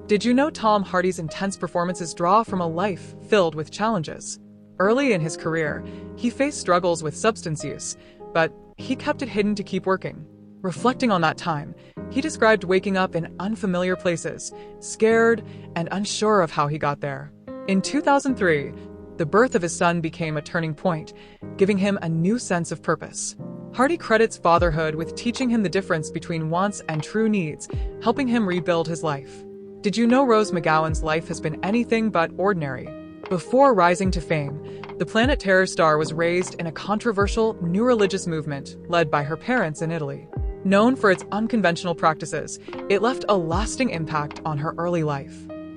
Did you know Tom Hardy's intense performances draw from a life filled with challenges? Early in his career, he faced struggles with substance use, but he kept it hidden to keep working. Reflecting on that time, he described waking up in unfamiliar places, scared and unsure of how he got there. In 2003, the birth of his son became a turning point, giving him a new sense of purpose. Hardy credits fatherhood with teaching him the difference between wants and true needs, helping him rebuild his life. Did you know Rose McGowan's life has been anything but ordinary? Before rising to fame, the Planet Terror star was raised in a controversial new religious movement led by her parents in Italy. Known for its unconventional practices, it left a lasting impact on her early life.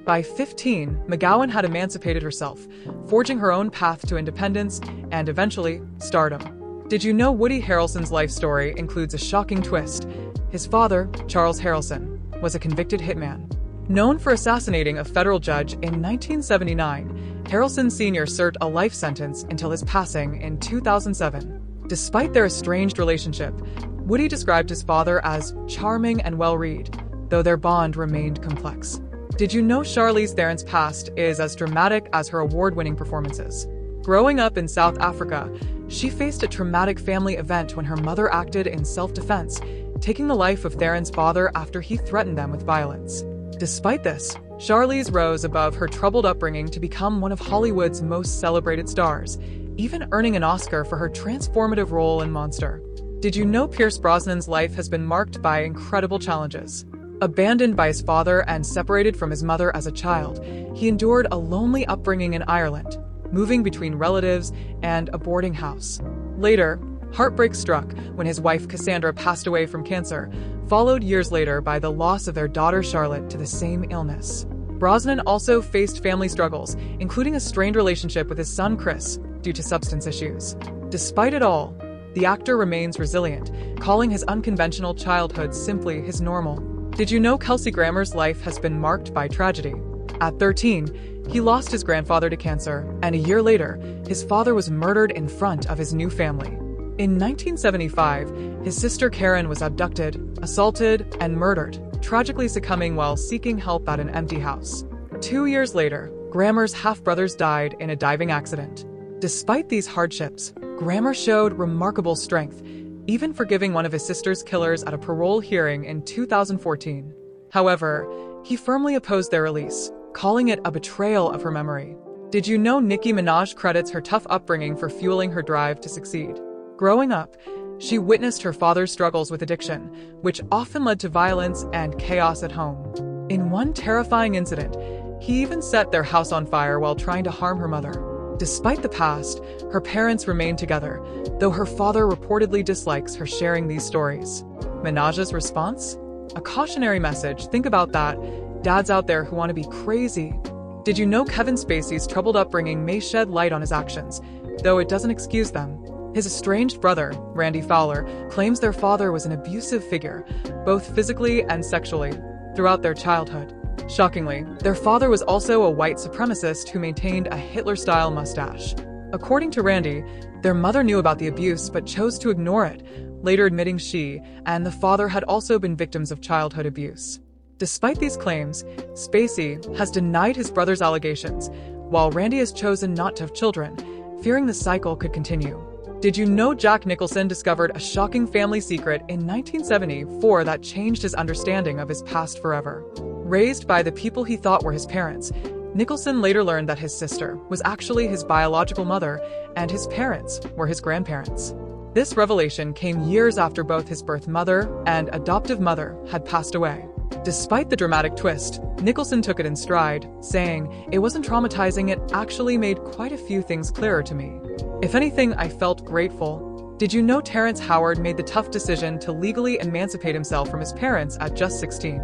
By 15, McGowan had emancipated herself, forging her own path to independence and eventually stardom. Did you know Woody Harrelson's life story includes a shocking twist? His father, Charles Harrelson, was a convicted hitman. Known for assassinating a federal judge in 1979, Harrelson Sr. served a life sentence until his passing in 2007. Despite their estranged relationship, Woody described his father as charming and well-read, though their bond remained complex. Did you know Charlize Theron's past is as dramatic as her award-winning performances? Growing up in South Africa, she faced a traumatic family event when her mother acted in self-defense, taking the life of Theron's father after he threatened them with violence. Despite this, Charlize rose above her troubled upbringing to become one of Hollywood's most celebrated stars, even earning an Oscar for her transformative role in Monster. Did you know Pierce Brosnan's life has been marked by incredible challenges? Abandoned by his father and separated from his mother as a child, he endured a lonely upbringing in Ireland, moving between relatives and a boarding house. Later, heartbreak struck when his wife Cassandra passed away from cancer, followed years later by the loss of their daughter Charlotte to the same illness. Brosnan also faced family struggles, including a strained relationship with his son Chris due to substance issues. Despite it all, the actor remains resilient, calling his unconventional childhood simply his normal. Did you know Kelsey Grammer's life has been marked by tragedy? At 13, he lost his grandfather to cancer, and a year later, his father was murdered in front of his new family. In 1975, his sister Karen was abducted, assaulted, and murdered, tragically succumbing while seeking help at an empty house. 2 years later, Grammer's half-brothers died in a diving accident. Despite these hardships, Grammer showed remarkable strength, even forgiving one of his sister's killers at a parole hearing in 2014. However, he firmly opposed their release, calling it a betrayal of her memory. Did you know Nicki Minaj credits her tough upbringing for fueling her drive to succeed? Growing up, she witnessed her father's struggles with addiction, which often led to violence and chaos at home. In one terrifying incident, he even set their house on fire while trying to harm her mother. Despite the past, her parents remained together, though her father reportedly dislikes her sharing these stories. Minaj's response? A cautionary message. Think about that, dads out there who want to be crazy. Did you know Kevin Spacey's troubled upbringing may shed light on his actions, though it doesn't excuse them? His estranged brother, Randy Fowler, claims their father was an abusive figure, both physically and sexually, throughout their childhood. Shockingly, their father was also a white supremacist who maintained a Hitler-style mustache. According to Randy, their mother knew about the abuse but chose to ignore it, later admitting she and the father had also been victims of childhood abuse. Despite these claims, Spacey has denied his brother's allegations, while Randy has chosen not to have children, fearing the cycle could continue. Did you know Jack Nicholson discovered a shocking family secret in 1974 that changed his understanding of his past forever? Raised by the people he thought were his parents, Nicholson later learned that his sister was actually his biological mother and his parents were his grandparents. This revelation came years after both his birth mother and adoptive mother had passed away. Despite the dramatic twist, Nicholson took it in stride, saying, "It wasn't traumatizing, it actually made quite a few things clearer to me. If anything, I felt grateful." Did you know Terrence Howard made the tough decision to legally emancipate himself from his parents at just 16?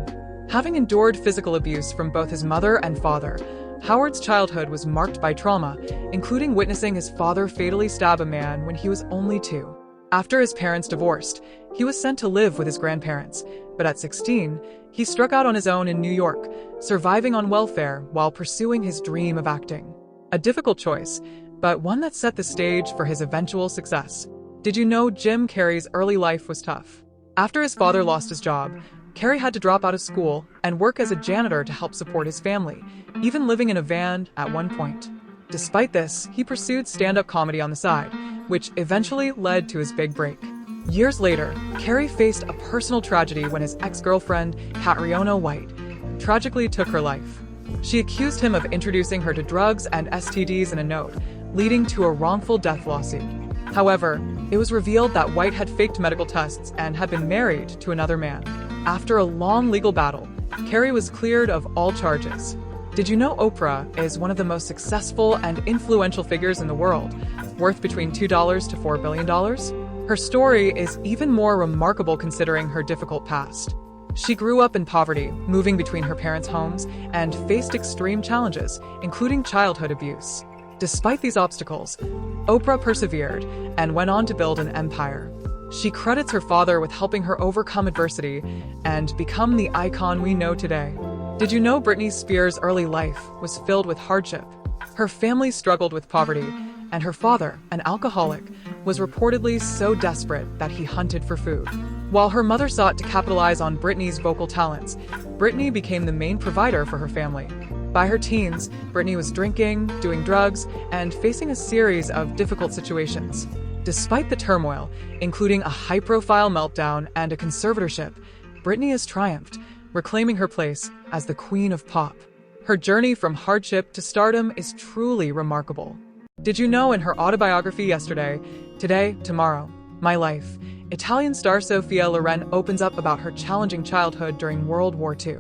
Having endured physical abuse from both his mother and father, Howard's childhood was marked by trauma, including witnessing his father fatally stab a man when he was only 2. After his parents divorced, he was sent to live with his grandparents, but at 16, he struck out on his own in New York, surviving on welfare while pursuing his dream of acting. A difficult choice, but one that set the stage for his eventual success. Did you know Jim Carrey's early life was tough? After his father lost his job, Carey had to drop out of school and work as a janitor to help support his family, even living in a van at one point. Despite this, he pursued stand-up comedy on the side, which eventually led to his big break. Years later, Carey faced a personal tragedy when his ex-girlfriend, Catriona White, tragically took her life. She accused him of introducing her to drugs and STDs in a note, leading to a wrongful death lawsuit. However, it was revealed that White had faked medical tests and had been married to another man. After a long legal battle, Carey was cleared of all charges. Did you know Oprah is one of the most successful and influential figures in the world, worth between $2 to $4 billion? Her story is even more remarkable considering her difficult past. She grew up in poverty, moving between her parents' homes, and faced extreme challenges, including childhood abuse. Despite these obstacles, Oprah persevered and went on to build an empire. She credits her father with helping her overcome adversity and become the icon we know today. Did you know Britney Spears' early life was filled with hardship? Her family struggled with poverty, and her father, an alcoholic, was reportedly so desperate that he hunted for food. While her mother sought to capitalize on Britney's vocal talents, Britney became the main provider for her family. By her teens, Britney was drinking, doing drugs, and facing a series of difficult situations. Despite the turmoil, including a high-profile meltdown and a conservatorship, Britney has triumphed, reclaiming her place as the queen of pop. Her journey from hardship to stardom is truly remarkable. Did you know in her autobiography Yesterday, Today, Tomorrow, My Life, Italian star Sophia Loren opens up about her challenging childhood during World War II.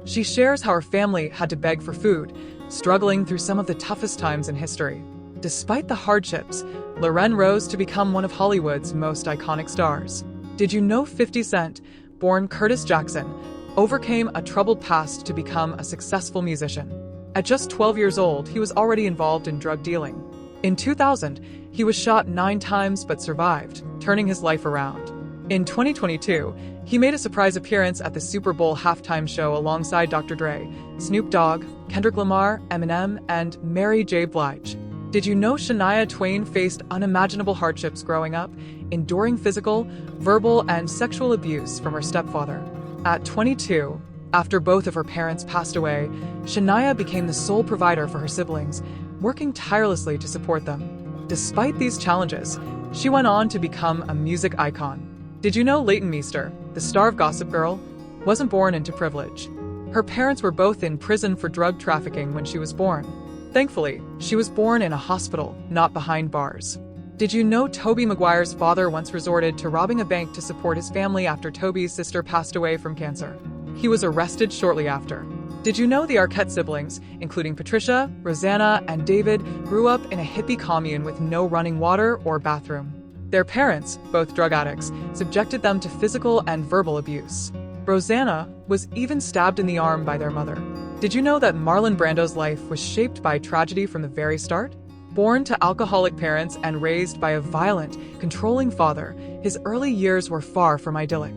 She shares how her family had to beg for food, struggling through some of the toughest times in history. Despite the hardships, Loren rose to become one of Hollywood's most iconic stars. Did you know 50 Cent, born Curtis Jackson, overcame a troubled past to become a successful musician? At just 12 years old, he was already involved in drug dealing. In 2000, he was shot 9 times but survived, turning his life around. In 2022, he made a surprise appearance at the Super Bowl halftime show alongside Dr. Dre, Snoop Dogg, Kendrick Lamar, Eminem, and Mary J. Blige. Did you know Shania Twain faced unimaginable hardships growing up, enduring physical, verbal, and sexual abuse from her stepfather? At 22, after both of her parents passed away, Shania became the sole provider for her siblings, working tirelessly to support them. Despite these challenges, she went on to become a music icon. Did you know Leighton Meester, the star of Gossip Girl, wasn't born into privilege? Her parents were both in prison for drug trafficking when she was born. Thankfully, she was born in a hospital, not behind bars. Did you know Tobey Maguire's father once resorted to robbing a bank to support his family after Tobey's sister passed away from cancer? He was arrested shortly after. Did you know the Arquette siblings, including Patricia, Rosanna, and David, grew up in a hippie commune with no running water or bathroom? Their parents, both drug addicts, subjected them to physical and verbal abuse. Rosanna was even stabbed in the arm by their mother. Did you know that Marlon Brando's life was shaped by tragedy from the very start? Born to alcoholic parents and raised by a violent, controlling father, his early years were far from idyllic.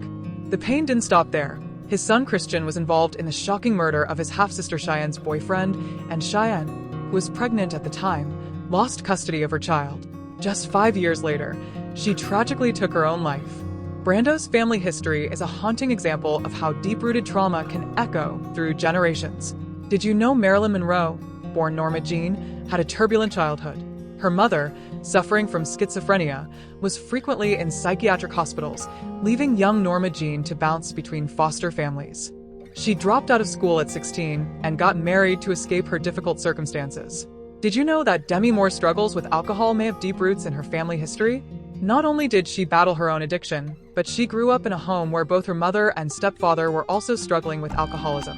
The pain didn't stop there. His son Christian was involved in the shocking murder of his half-sister Cheyenne's boyfriend, and Cheyenne, who was pregnant at the time, lost custody of her child. Just 5 years later, she tragically took her own life. Brando's family history is a haunting example of how deep-rooted trauma can echo through generations. Did you know Marilyn Monroe, born Norma Jean, had a turbulent childhood? Her mother, suffering from schizophrenia, was frequently in psychiatric hospitals, leaving young Norma Jean to bounce between foster families. She dropped out of school at 16 and got married to escape her difficult circumstances. Did you know that Demi Moore's struggles with alcohol may have deep roots in her family history? Not only did she battle her own addiction, but she grew up in a home where both her mother and stepfather were also struggling with alcoholism.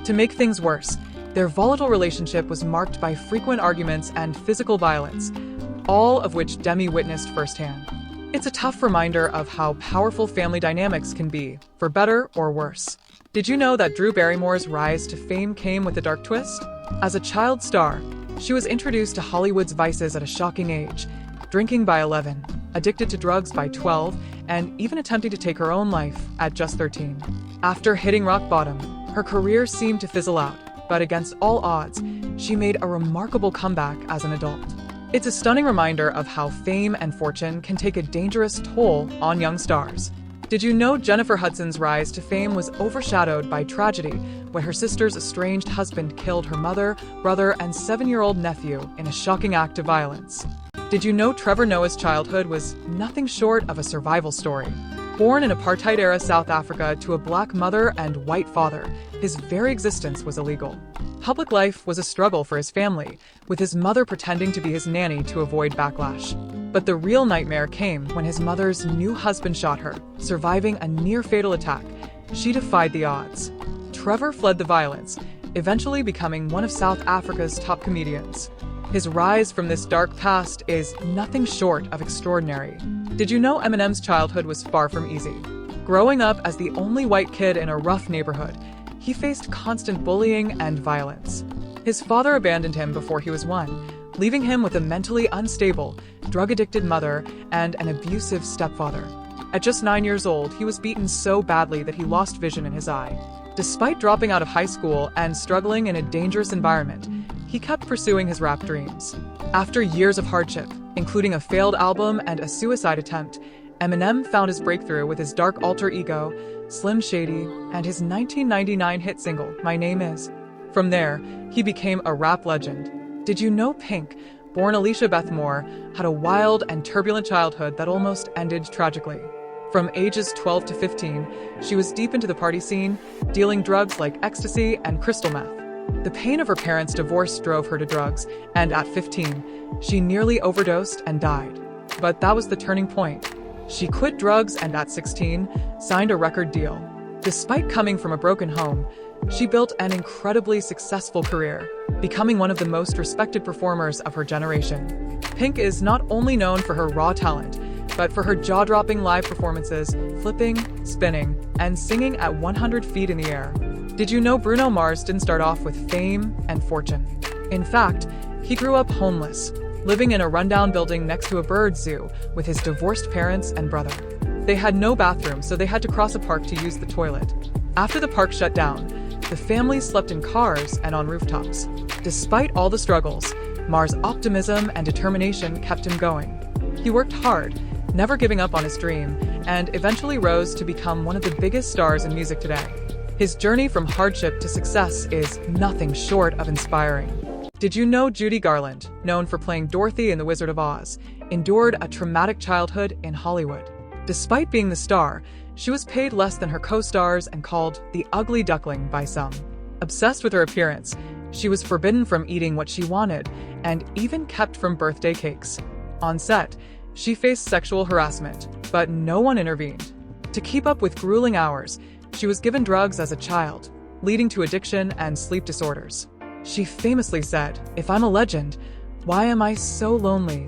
To make things worse, their volatile relationship was marked by frequent arguments and physical violence, all of which Demi witnessed firsthand. It's a tough reminder of how powerful family dynamics can be, for better or worse. Did you know that Drew Barrymore's rise to fame came with a dark twist? As a child star, she was introduced to Hollywood's vices at a shocking age, drinking by 11, addicted to drugs by 12, and even attempting to take her own life at just 13. After hitting rock bottom, her career seemed to fizzle out, but against all odds, she made a remarkable comeback as an adult. It's a stunning reminder of how fame and fortune can take a dangerous toll on young stars. Did you know Jennifer Hudson's rise to fame was overshadowed by tragedy when her sister's estranged husband killed her mother, brother, and 7-year-old nephew in a shocking act of violence? Did you know Trevor Noah's childhood was nothing short of a survival story? Born in apartheid-era South Africa to a black mother and white father, his very existence was illegal. Public life was a struggle for his family, with his mother pretending to be his nanny to avoid backlash. But the real nightmare came when his mother's new husband shot her, surviving a near-fatal attack. She defied the odds. Trevor fled the violence, eventually becoming one of South Africa's top comedians. His rise from this dark past is nothing short of extraordinary. Did you know Eminem's childhood was far from easy? Growing up as the only white kid in a rough neighborhood, he faced constant bullying and violence. His father abandoned him before he was 1, leaving him with a mentally unstable, drug-addicted mother and an abusive stepfather. At just 9 years old, he was beaten so badly that he lost vision in his eye. Despite dropping out of high school and struggling in a dangerous environment, he kept pursuing his rap dreams. After years of hardship, including a failed album and a suicide attempt, Eminem found his breakthrough with his dark alter ego, Slim Shady, and his 1999 hit single, My Name Is. From there, he became a rap legend. Did you know Pink, born Alicia Beth Moore, had a wild and turbulent childhood that almost ended tragically? From ages 12 to 15, she was deep into the party scene, dealing drugs like ecstasy and crystal meth. The pain of her parents' divorce drove her to drugs, and at 15, she nearly overdosed and died. But that was the turning point. She quit drugs and at 16, signed a record deal. Despite coming from a broken home, she built an incredibly successful career, becoming one of the most respected performers of her generation. Pink is not only known for her raw talent, but for her jaw-dropping live performances, flipping, spinning, and singing at 100 feet in the air. Did you know Bruno Mars didn't start off with fame and fortune? In fact, he grew up homeless, living in a rundown building next to a bird zoo with his divorced parents and brother. They had no bathroom, so they had to cross a park to use the toilet. After the park shut down, the family slept in cars and on rooftops. Despite all the struggles, Mars' optimism and determination kept him going. He worked hard, never giving up on his dream, and eventually rose to become one of the biggest stars in music today. His journey from hardship to success is nothing short of inspiring. Did you know Judy Garland, known for playing Dorothy in The Wizard of Oz, endured a traumatic childhood in Hollywood? Despite being the star, she was paid less than her co-stars and called the ugly duckling by some. Obsessed with her appearance, she was forbidden from eating what she wanted and even kept from birthday cakes. On set, she faced sexual harassment, but no one intervened. To keep up with grueling hours, she was given drugs as a child, leading to addiction and sleep disorders. She famously said, "If I'm a legend, why am I so lonely?"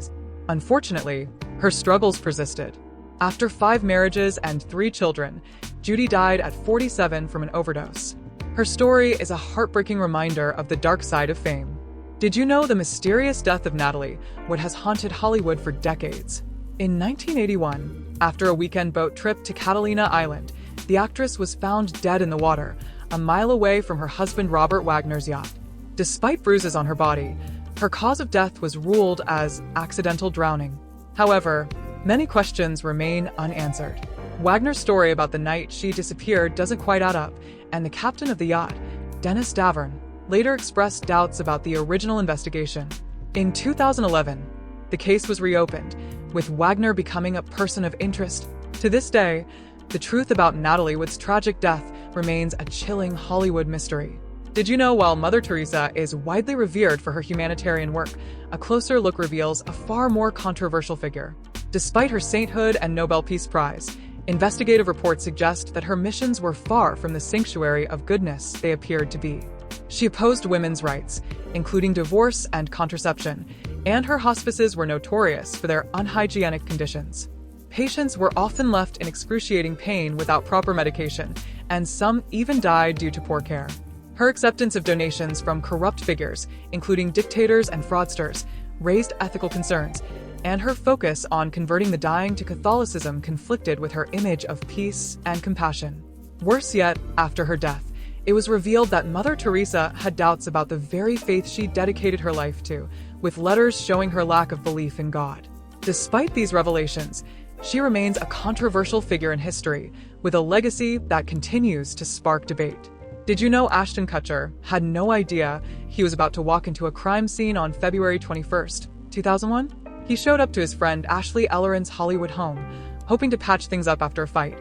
Unfortunately, her struggles persisted. After 5 marriages and 3 children, Judy died at 47 from an overdose. Her story is a heartbreaking reminder of the dark side of fame. Did you know the mysterious death of Natalie Wood has haunted Hollywood for decades? In 1981, after a weekend boat trip to Catalina Island, the actress was found dead in the water, a mile away from her husband Robert Wagner's yacht. Despite bruises on her body, her cause of death was ruled as accidental drowning. However, many questions remain unanswered. Wagner's story about the night she disappeared doesn't quite add up, and the captain of the yacht, Dennis Davern, later expressed doubts about the original investigation. In 2011, the case was reopened, with Wagner becoming a person of interest. To this day, the truth about Natalie Wood's tragic death remains a chilling Hollywood mystery. Did you know while Mother Teresa is widely revered for her humanitarian work, a closer look reveals a far more controversial figure? Despite her sainthood and Nobel Peace Prize, investigative reports suggest that her missions were far from the sanctuary of goodness they appeared to be. She opposed women's rights, including divorce and contraception, and her hospices were notorious for their unhygienic conditions. Patients were often left in excruciating pain without proper medication, and some even died due to poor care. Her acceptance of donations from corrupt figures, including dictators and fraudsters, raised ethical concerns, and her focus on converting the dying to Catholicism conflicted with her image of peace and compassion. Worse yet, after her death, it was revealed that Mother Teresa had doubts about the very faith she dedicated her life to, with letters showing her lack of belief in God. Despite these revelations, she remains a controversial figure in history, with a legacy that continues to spark debate. Did you know Ashton Kutcher had no idea he was about to walk into a crime scene on February 21st, 2001? He showed up to his friend Ashley Elleren's Hollywood home, hoping to patch things up after a fight,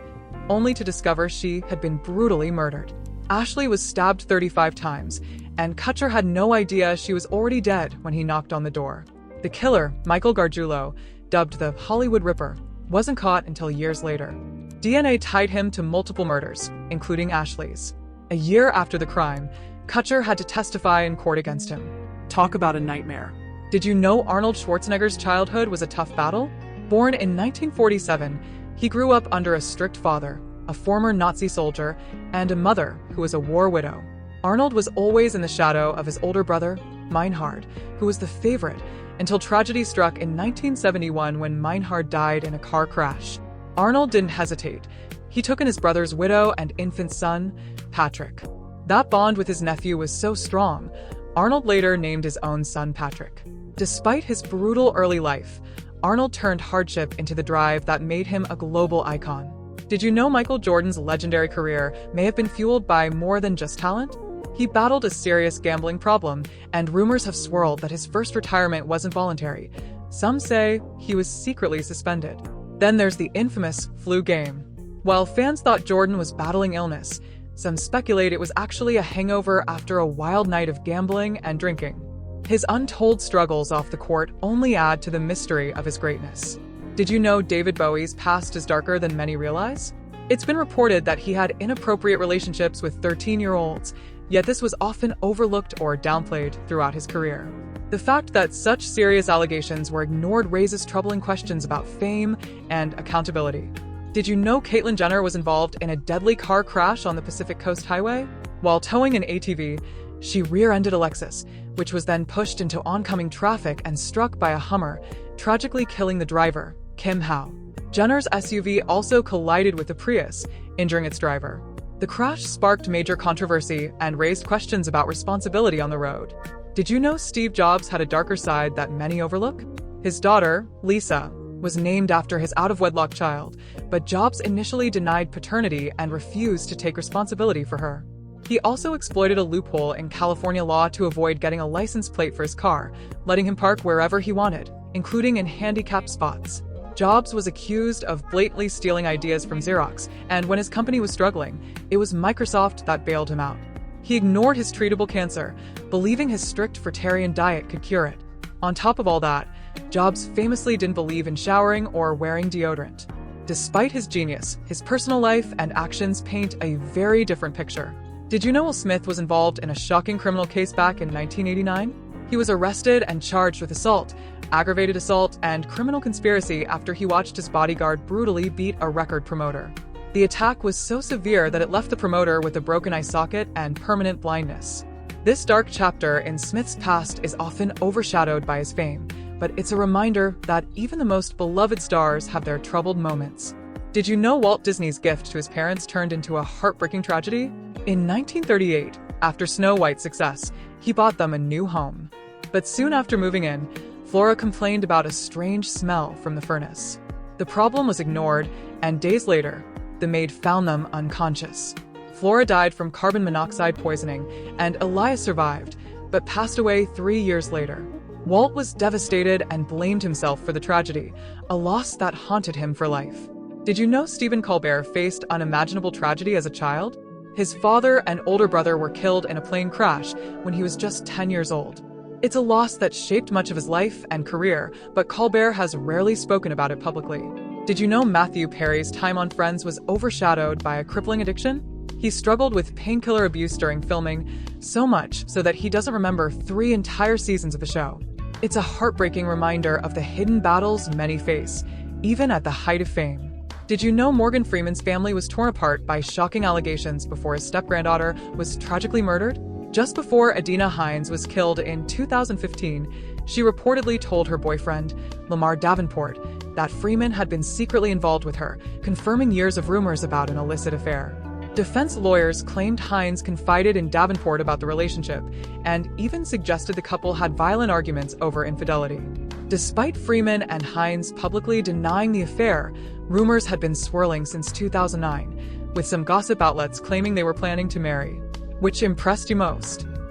only to discover she had been brutally murdered. Ashley was stabbed 35 times, and Kutcher had no idea she was already dead when he knocked on the door. The killer, Michael Gargiulo, dubbed the Hollywood Ripper, wasn't caught until years later. DNA tied him to multiple murders, including Ashley's. A year after the crime, Kutcher had to testify in court against him. Talk about a nightmare. Did you know Arnold Schwarzenegger's childhood was a tough battle? Born in 1947, he grew up under a strict father, a former Nazi soldier, and a mother who was a war widow. Arnold was always in the shadow of his older brother, Meinhard, who was the favorite, until tragedy struck in 1971 when Meinhard died in a car crash. Arnold didn't hesitate. He took in his brother's widow and infant son, Patrick. That bond with his nephew was so strong, Arnold later named his own son Patrick. Despite his brutal early life, Arnold turned hardship into the drive that made him a global icon. Did you know Michael Jordan's legendary career may have been fueled by more than just talent? He battled a serious gambling problem, and rumors have swirled that his first retirement wasn't voluntary. Some say he was secretly suspended. Then there's the infamous flu game. While fans thought Jordan was battling illness, some speculate it was actually a hangover after a wild night of gambling and drinking. His untold struggles off the court only add to the mystery of his greatness. Did you know David Bowie's past is darker than many realize? It's been reported that he had inappropriate relationships with 13-year-olds, yet this was often overlooked or downplayed throughout his career. The fact that such serious allegations were ignored raises troubling questions about fame and accountability. Did you know Caitlyn Jenner was involved in a deadly car crash on the Pacific Coast Highway? While towing an ATV, she rear-ended a Lexus, which was then pushed into oncoming traffic and struck by a Hummer, tragically killing the driver, Kim Howe. Jenner's SUV also collided with the Prius, injuring its driver. The crash sparked major controversy and raised questions about responsibility on the road. Did you know Steve Jobs had a darker side that many overlook? His daughter, Lisa, was named after his out-of-wedlock child, but Jobs initially denied paternity and refused to take responsibility for her. He also exploited a loophole in California law to avoid getting a license plate for his car, letting him park wherever he wanted, including in handicapped spots. Jobs was accused of blatantly stealing ideas from Xerox, and when his company was struggling, it was Microsoft that bailed him out. He ignored his treatable cancer, believing his strict fruitarian diet could cure it. On top of all that, Jobs famously didn't believe in showering or wearing deodorant. Despite his genius, his personal life and actions paint a very different picture. Did you know Will Smith was involved in a shocking criminal case back in 1989? He was arrested and charged with assault, aggravated assault, and criminal conspiracy after he watched his bodyguard brutally beat a record promoter. The attack was so severe that it left the promoter with a broken eye socket and permanent blindness. This dark chapter in Smith's past is often overshadowed by his fame, but it's a reminder that even the most beloved stars have their troubled moments. Did you know Walt Disney's gift to his parents turned into a heartbreaking tragedy? In 1938, after Snow White's success, he bought them a new home. But soon after moving in, Flora complained about a strange smell from the furnace. The problem was ignored, and days later, the maid found them unconscious. Flora died from carbon monoxide poisoning, and Elias survived, but passed away 3 years later. Walt was devastated and blamed himself for the tragedy, a loss that haunted him for life. Did you know Stephen Colbert faced unimaginable tragedy as a child? His father and older brother were killed in a plane crash when he was just 10 years old. It's a loss that shaped much of his life and career, but Colbert has rarely spoken about it publicly. Did you know Matthew Perry's time on Friends was overshadowed by a crippling addiction? He struggled with painkiller abuse during filming, so much so that he doesn't remember 3 entire seasons of the show. It's a heartbreaking reminder of the hidden battles many face, even at the height of fame. Did you know Morgan Freeman's family was torn apart by shocking allegations before his step-granddaughter was tragically murdered? Just before Adina Hines was killed in 2015, she reportedly told her boyfriend, Lamar Davenport, that Freeman had been secretly involved with her, confirming years of rumors about an illicit affair. Defense lawyers claimed Hines confided in Davenport about the relationship, and even suggested the couple had violent arguments over infidelity. Despite Freeman and Hines publicly denying the affair, rumors had been swirling since 2009, with some gossip outlets claiming they were planning to marry. Which impressed you most?